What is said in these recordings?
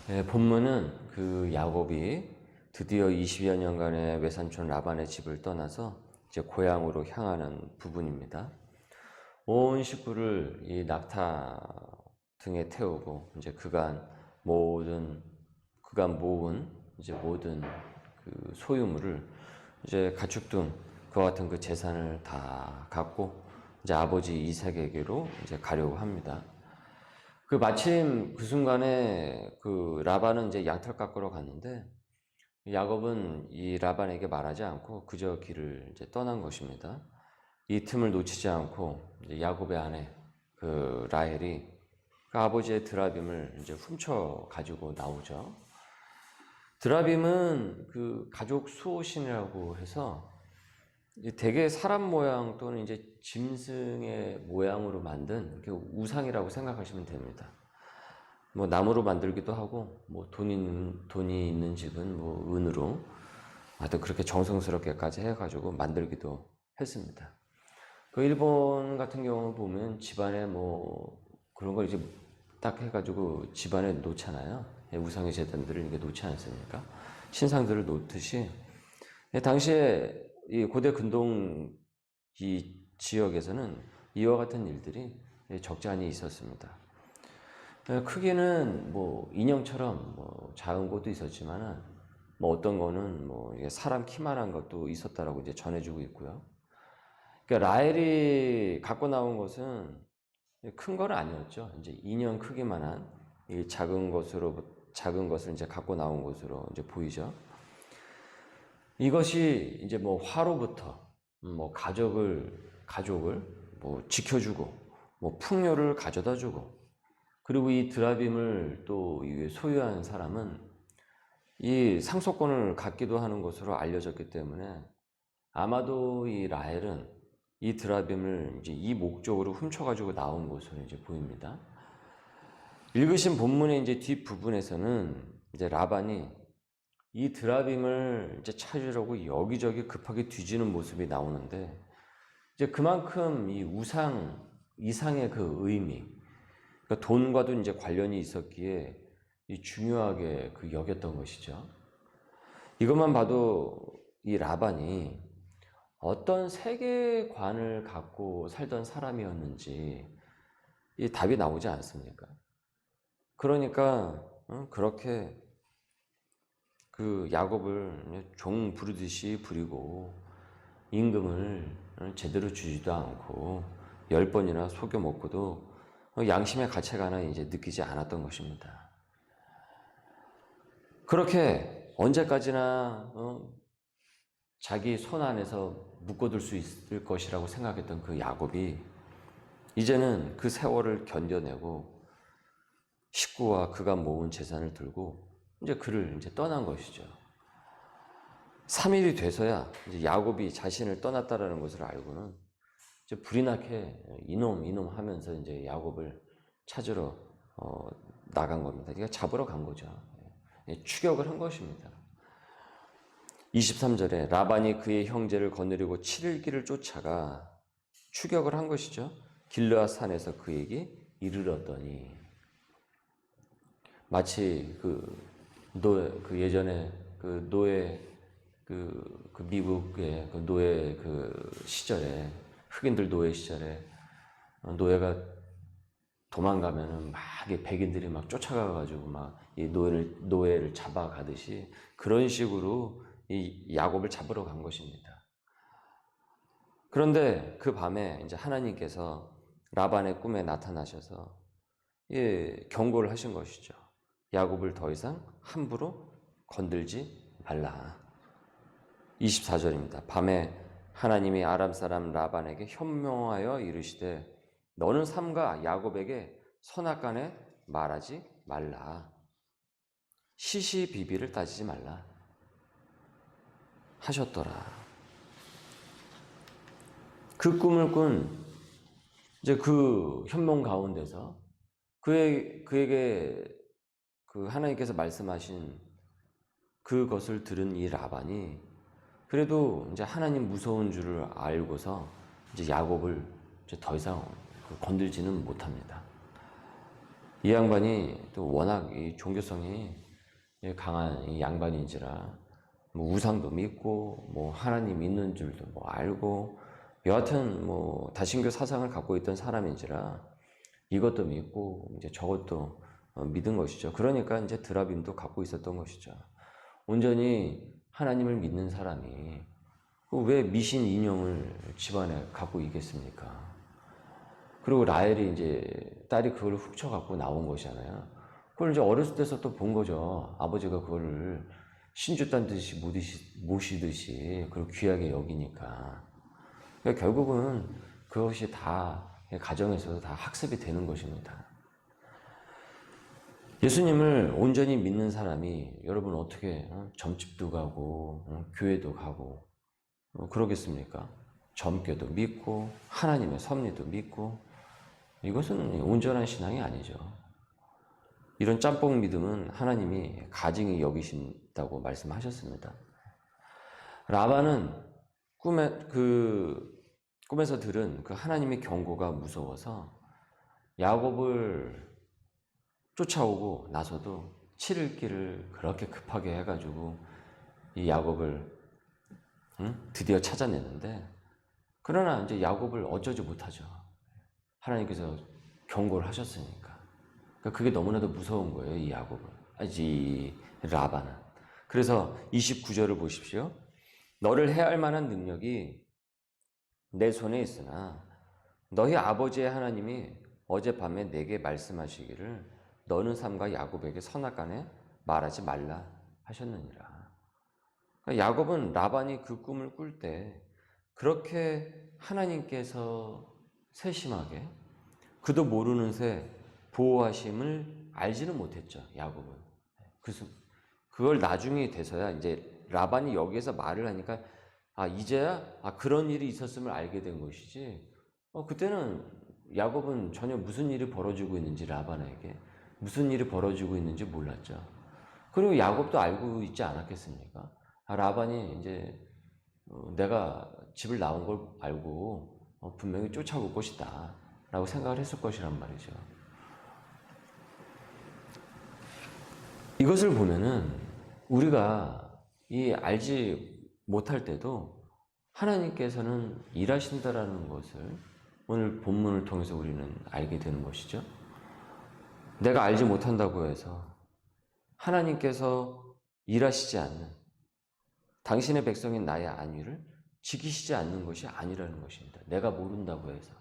본문은 그 야곱이 드디어 20여 년간의 외삼촌 라반의 집을 떠나서 이제 고향으로 향하는 부분입니다. 온 식구를 이 낙타 등에 태우고 이제 그간 모은 이제 모든 그 소유물을 이제 가축 등 그와 같은 그 재산을 다 갖고 이제 아버지 이삭에게로 이제 가려고 합니다. 마침 그 순간에 그 라반은 이제 양털 깎으러 갔는데 야곱은 이 라반에게 말하지 않고 그저 길을 이제 떠난 것입니다. 이 틈을 놓치지 않고 이제 야곱의 아내 그 라헬이 그 아버지의 드라빔을 이제 훔쳐 가지고 나오죠. 드라빔은 그 가족 수호신이라고 해서 대개 사람 모양 또는 이제 짐승의 모양으로 만든 우상이라고 생각하시면 됩니다. 뭐 나무로 만들기도 하고, 뭐 돈이 있는 집은 뭐 은으로, 하여튼 그렇게 정성스럽게까지 해가지고 만들기도 했습니다. 그 일본 같은 경우 보면 집안에 뭐 그런 걸 이제 딱 해가지고 집안에 놓잖아요. 우상의 제단들을 이렇게 놓지 않습니까? 신상들을 놓듯이 당시에 이 고대 근동 이 지역에서는 이와 같은 일들이 적잖이 있었습니다. 크기는 뭐 인형처럼 뭐 작은 것도 있었지만은 뭐 어떤 거는 뭐 사람 키만한 것도 있었다라고 이제 전해주고 있고요. 그러니까 라헬이 갖고 나온 것은 큰 건 아니었죠. 이제 인형 크기만한 이 작은 것을 이제 갖고 나온 것으로 이제 보이죠. 이것이 이제 뭐 화로부터 뭐 가족을 뭐 지켜주고 뭐 풍요를 가져다주고 그리고 이 드라빔을 또 소유한 사람은 이 상속권을 갖기도 하는 것으로 알려졌기 때문에 아마도 이 라헬은 이 드라빔을 이제 이 목적으로 훔쳐가지고 나온 것으로 이제 보입니다. 읽으신 본문의 이제 뒷부분에서는 이제 라반이 이 드라빔을 이제 찾으려고 여기저기 급하게 뒤지는 모습이 나오는데 이제 그만큼 이 이상의 그 의미, 그러니까 돈과도 이제 관련이 있었기에 이 중요하게 그 여겼던 것이죠. 이것만 봐도 이 라반이 어떤 세계관을 갖고 살던 사람이었는지 이 답이 나오지 않습니까? 그러니까 그렇게 그 야곱을 종 부르듯이 부리고 임금을 제대로 주지도 않고 10번이나 속여 먹고도 양심의 가책 하나 이제 느끼지 않았던 것입니다. 그렇게 언제까지나 자기 손 안에서 묶어둘 수 있을 것이라고 생각했던 그 야곱이 이제는 그 세월을 견뎌내고 식구와 그가 모은 재산을 들고 이제 그를 이제 떠난 것이죠. 3일이 돼서야 이제 야곱이 자신을 떠났다라는 것을 알고는 이제 불이 나게 이놈 하면서 이제 야곱을 찾으러 나간 겁니다. 그러니까 잡으러 간 거죠. 추격을 한 것입니다. 23절에 라반이 그의 형제를 거느리고 7일 길을 쫓아가 추격을 한 것이죠. 길르앗 산에서 그에게 이르렀더니 마치 예전에 미국의 노예 시절에 흑인들 노예 시절에 노예가 도망가면은 막 백인들이 막 쫓아가가지고 막 이 노예를 잡아가듯이 그런 식으로 이 야곱을 잡으러 간 것입니다. 그런데 그 밤에 이제 하나님께서 라반의 꿈에 나타나셔서 경고를 하신 것이죠. 야곱을 더 이상 함부로 건들지 말라. 24절입니다. 밤에 하나님이 아람 사람 라반에게 현명하여 이르시되 너는 삼가 야곱에게 선악간에 말하지 말라. 시시비비를 따지지 말라 하셨더라. 그 꿈을 꾼 이제 그 현몽 가운데서 그에게 그 하나님께서 말씀하신 그것을 들은 이 라반이 그래도 이제 하나님 무서운 줄을 알고서 이제 야곱을 이제 더 이상 건들지는 못합니다. 이 양반이 또 워낙 이 종교성이 강한 이 양반인지라 뭐 우상도 믿고 뭐 하나님 있는 줄도 뭐 알고 여하튼 뭐 다신교 사상을 갖고 있던 사람인지라 이것도 믿고 이제 저것도 믿은 것이죠. 그러니까 이제 드라빔도 갖고 있었던 것이죠. 온전히 하나님을 믿는 사람이 왜 미신 인형을 집안에 갖고 있겠습니까? 그리고 라헬이 이제 딸이 그걸 훔쳐갖고 나온 것이잖아요. 그걸 이제 어렸을 때서 또 본 거죠. 아버지가 그거를 신주 딴 듯이 모시듯이 그걸 귀하게 여기니까. 그러니까 결국은 그것이 다 가정에서도 다 학습이 되는 것입니다. 예수님을 온전히 믿는 사람이 여러분 어떻게 점집도 가고 교회도 가고 그러겠습니까? 점괘도 믿고 하나님의 섭리도 믿고 이것은 온전한 신앙이 아니죠. 이런 짬뽕 믿음은 하나님이 가증히 여기신다고 말씀하셨습니다. 라반은 꿈에서 들은 그 하나님의 경고가 무서워서 야곱을 쫓아오고 나서도 치를 길을 그렇게 급하게 해가지고 이 야곱을 드디어 찾아내는데 그러나 이제 야곱을 어쩌지 못하죠. 하나님께서 경고를 하셨으니까. 그러니까 그게 너무나도 무서운 거예요, 이 야곱은. 이 라반은. 그래서 29절을 보십시오. 너를 해할 만한 능력이 내 손에 있으나 너희 아버지의 하나님이 어젯밤에 내게 말씀하시기를 너는 삼가 야곱에게 선악간에 말하지 말라 하셨느니라. 그러니까 야곱은 라반이 그 꿈을 꿀 때 그렇게 하나님께서 세심하게 그도 모르는 새 보호하심을 알지는 못했죠. 야곱은. 그래서 그걸 나중에 돼서야 이제 라반이 여기에서 말을 하니까 이제야 그런 일이 있었음을 알게 된 것이지. 그때는 야곱은 전혀 무슨 일이 벌어지고 있는지 라반에게 무슨 일이 벌어지고 있는지 몰랐죠. 그리고 야곱도 알고 있지 않았겠습니까? 라반이 이제 내가 집을 나온 걸 알고 분명히 쫓아올 것이다 라고 생각을 했을 것이란 말이죠. 이것을 보면은 우리가 이 알지 못할 때도 하나님께서는 일하신다라는 것을 오늘 본문을 통해서 우리는 알게 되는 것이죠. 내가 알지 못한다고 해서 하나님께서 일하시지 않는 당신의 백성인 나의 안위를 지키시지 않는 것이 아니라는 것입니다. 내가 모른다고 해서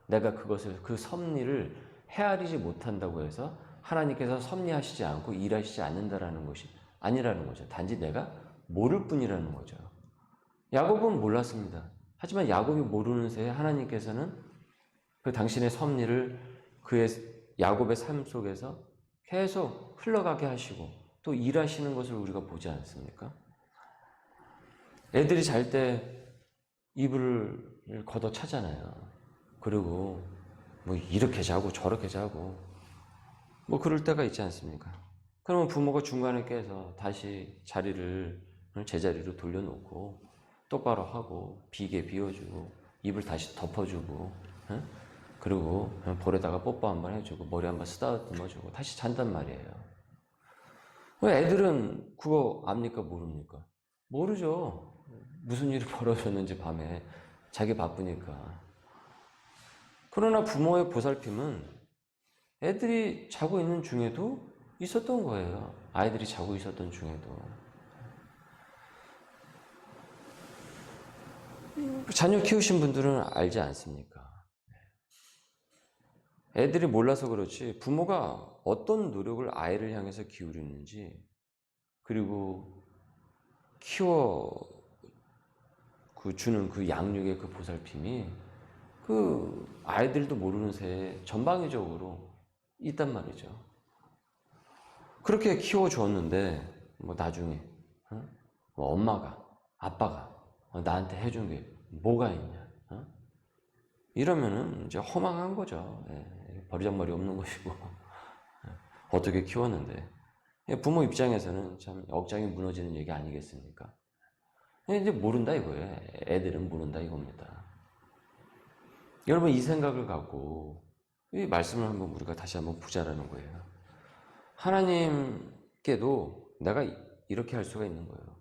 내가 그 섭리를 헤아리지 못한다고 해서 하나님께서 섭리하시지 않고 일하시지 않는다라는 것이 아니라는 거죠. 단지 내가 모를 뿐이라는 거죠. 야곱은 몰랐습니다. 하지만 야곱이 모르는 새에 하나님께서는 그 당신의 섭리를 그의 야곱의 삶 속에서 계속 흘러가게 하시고 또 일하시는 것을 우리가 보지 않습니까? 애들이 잘 때 이불을 걷어 차잖아요. 그리고 뭐 이렇게 자고 저렇게 자고 뭐 그럴 때가 있지 않습니까? 그러면 부모가 중간에 깨서 다시 자리를 제자리로 돌려놓고 똑바로 하고 비계 비워주고 이불 다시 덮어주고 그리고 볼에다가 뽀뽀 한번 해주고 머리 한번 쓰다듬어주고 다시 잔단 말이에요. 왜 애들은 그거 압니까 모릅니까? 모르죠. 무슨 일이 벌어졌는지 밤에 자기 바쁘니까. 그러나 부모의 보살핌은 애들이 자고 있는 중에도 있었던 거예요. 아이들이 자고 있었던 중에도. 자녀 키우신 분들은 알지 않습니까? 애들이 몰라서 그렇지 부모가 어떤 노력을 아이를 향해서 기울이는지 그리고 주는 그 양육의 그 보살핌이 그 아이들도 모르는 새에 전방위적으로 있단 말이죠. 그렇게 키워주었는데 뭐 나중에 뭐 엄마가 아빠가 나한테 해준 게 뭐가 있냐 이러면은 이제 허망한 거죠. 버리장머리 없는 것이고 어떻게 키웠는데 부모 입장에서는 참 억장이 무너지는 얘기 아니겠습니까? 이제 모른다 이거예요. 애들은 모른다 이겁니다. 여러분 이 생각을 갖고 이 말씀을 한번 우리가 다시 한번 보자라는 거예요. 하나님께도 내가 이렇게 할 수가 있는 거예요.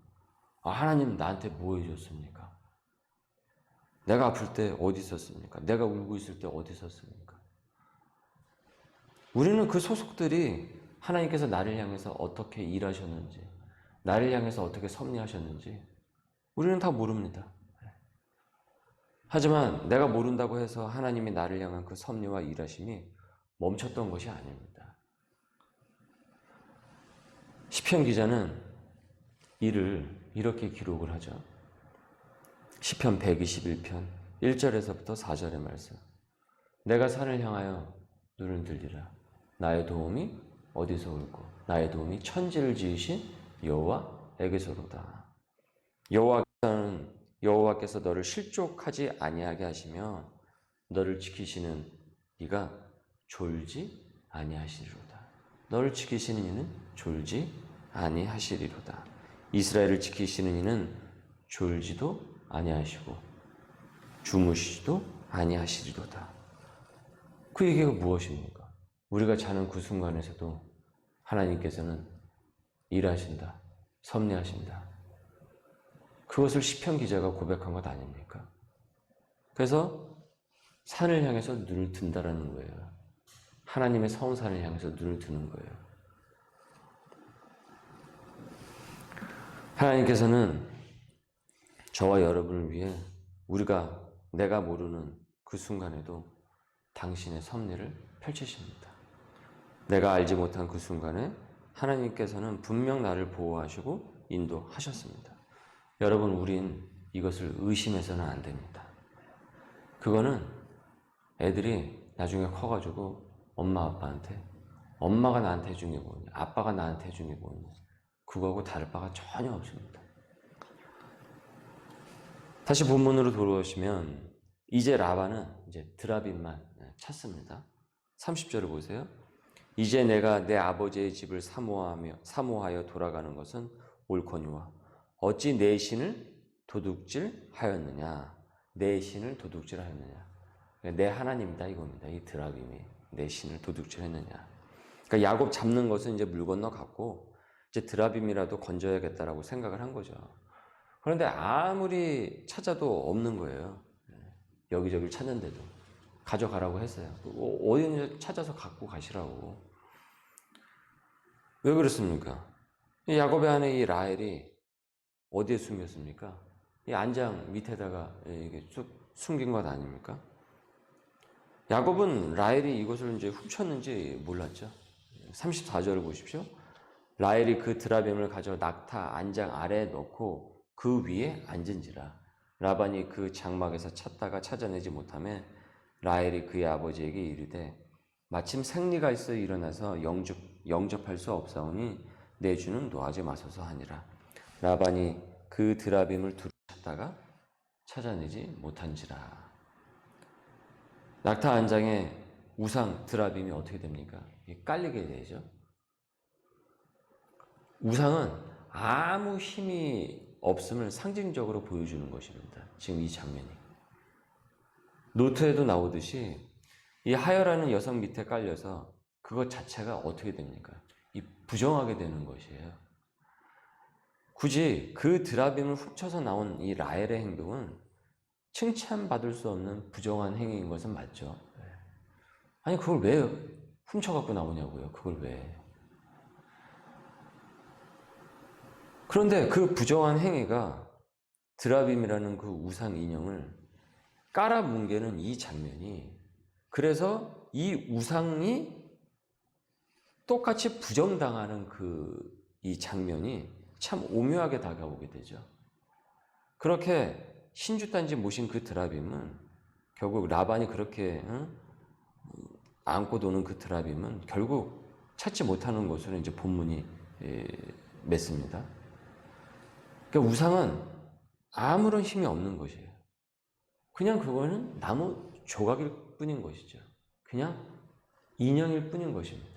하나님 나한테 뭐 해줬습니까? 내가 아플 때 어디 있었습니까? 내가 울고 있을 때 어디 있었습니까? 우리는 그 소속들이 하나님께서 나를 향해서 어떻게 일하셨는지, 나를 향해서 어떻게 섭리하셨는지 우리는 다 모릅니다. 하지만 내가 모른다고 해서 하나님이 나를 향한 그 섭리와 일하심이 멈췄던 것이 아닙니다. 시편 기자는 이를 이렇게 기록을 하죠. 시편 121편 1절에서부터 4절의 말씀. 내가 산을 향하여 눈을 들리라. 나의 도움이 어디서 올고 나의 도움이 천지를 지으신 여호와에게서로다. 여호와께서 너를 실족하지 아니하게 하시며 너를 지키시는 이가 졸지 아니하시리로다. 너를 지키시는 이는 졸지 아니하시리로다. 이스라엘을 지키시는 이는 졸지도 아니하시고 주무시지도 아니하시리로다. 그 얘기가 무엇입니까? 우리가 자는 그 순간에서도 하나님께서는 일하신다, 섭리하신다. 그것을 시편 기자가 고백한 것 아닙니까? 그래서 산을 향해서 눈을 든다라는 거예요. 하나님의 성산을 향해서 눈을 드는 거예요. 하나님께서는 저와 여러분을 위해 내가 모르는 그 순간에도 당신의 섭리를 펼치십니다. 내가 알지 못한 그 순간에 하나님께서는 분명 나를 보호하시고 인도하셨습니다. 여러분, 우린 이것을 의심해서는 안 됩니다. 그거는 애들이 나중에 커가지고 엄마 아빠한테 엄마가 나한테 해준 게 뭐냐, 아빠가 나한테 해준 게 뭐냐, 그거하고 다를 바가 전혀 없습니다. 다시 본문으로 돌아오시면 이제 라반은 이제 드라빔만 찾습니다. 30절을 보세요. 이제 내가 내 아버지의 집을 사모하여 돌아가는 것은 옳거니와 어찌 내 신을 도둑질하였느냐. 내 신을 도둑질하였느냐. 내 하나님이다 이겁니다. 이 드라빔이 내 신을 도둑질했느냐. 그러니까 야곱 잡는 것은 이제 물 건너 갔고 이제 드라빔이라도 건져야겠다라고 생각을 한 거죠. 그런데 아무리 찾아도 없는 거예요. 여기저기를 찾는데도 가져가라고 했어요. 어디는 찾아서 갖고 가시라고. 왜 그렇습니까? 야곱의 아내 이 라헬이 어디에 숨겼습니까? 이 안장 밑에다가 이게 쭉 숨긴 것 아닙니까? 야곱은 라헬이 이것을 이제 훔쳤는지 몰랐죠. 34절을 보십시오. 라헬이 그 드라빔을 가져 낙타 안장 아래에 넣고 그 위에 앉은지라. 라반이 그 장막에서 찾다가 찾아내지 못하며 라헬이 그의 아버지에게 이르되 마침 생리가 있어 일어나서 영접할 수 없사오니 내 주는 노하지 마소서 하니라. 라반이 그 드라빔을 두루 찾다가 찾아내지 못한지라. 낙타 안장에 우상 드라빔이 어떻게 됩니까? 깔리게 되죠. 우상은 아무 힘이 없음을 상징적으로 보여주는 것입니다. 지금 이 장면이. 노트에도 나오듯이 이 하여라는 여성 밑에 깔려서 그것 자체가 어떻게 됩니까? 이 부정하게 되는 것이에요. 굳이 그 드라빔을 훔쳐서 나온 이 라헬의 행동은 칭찬받을 수 없는 부정한 행위인 것은 맞죠. 아니 그걸 왜 훔쳐갖고 나오냐고요. 그걸 왜. 그런데 그 부정한 행위가 드라빔이라는 그 우상 인형을 깔아뭉개는 이 장면이, 그래서 이 우상이 똑같이 부정당하는 이 장면이 참 오묘하게 다가오게 되죠. 그렇게 신주단지 모신 그 드라빔은 결국 라반이 그렇게 안고 도는 그 드라빔은 결국 찾지 못하는 것으로 이제 본문이 맺습니다. 그러니까 우상은 아무런 힘이 없는 것이에요. 그냥 그거는 나무 조각일 뿐인 것이죠. 그냥 인형일 뿐인 것입니다.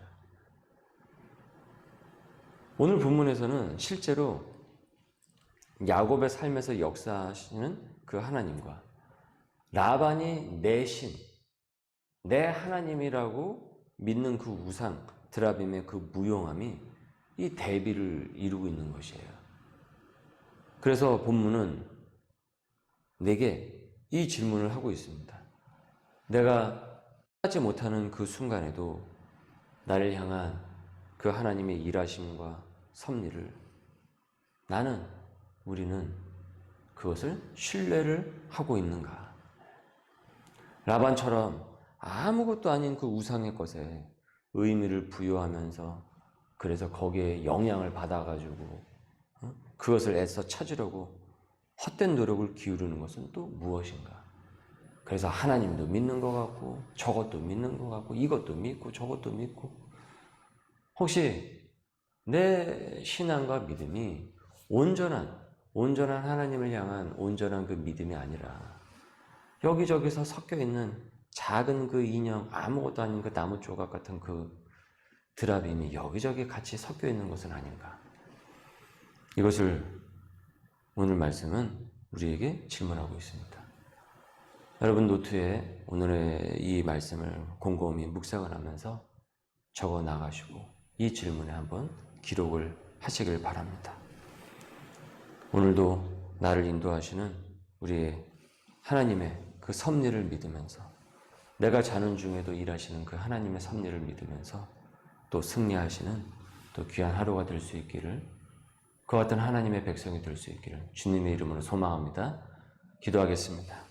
오늘 본문에서는 실제로 야곱의 삶에서 역사하시는 그 하나님과 라반이 내 신, 내 하나님이라고 믿는 그 우상, 드라빔의 그 무용함이 이 대비를 이루고 있는 것이에요. 그래서 본문은 내게 이 질문을 하고 있습니다. 내가 하지 못하는 그 순간에도 나를 향한 그 하나님의 일하심과 섭리를 우리는 그것을 신뢰를 하고 있는가? 라반처럼 아무것도 아닌 그 우상의 것에 의미를 부여하면서 그래서 거기에 영향을 받아가지고 그것을 애써 찾으려고 헛된 노력을 기울이는 것은 또 무엇인가? 그래서 하나님도 믿는 것 같고 저것도 믿는 것 같고 이것도 믿고 저것도 믿고 혹시 내 신앙과 믿음이 온전한 하나님을 향한 온전한 그 믿음이 아니라 여기저기서 섞여 있는 작은 그 인형, 아무것도 아닌 그 나무 조각 같은 그 드라빔이 여기저기 같이 섞여 있는 것은 아닌가? 이것을 오늘 말씀은 우리에게 질문하고 있습니다. 여러분 노트에 오늘의 이 말씀을 곰곰이 묵상을 하면서 적어 나가시고 이 질문에 한번 기록을 하시길 바랍니다. 오늘도 나를 인도하시는 우리의 하나님의 그 섭리를 믿으면서 내가 자는 중에도 일하시는 그 하나님의 섭리를 믿으면서 또 승리하시는 또 귀한 하루가 될 수 있기를 그 같은 하나님의 백성이 될 수 있기를 주님의 이름으로 소망합니다. 기도하겠습니다.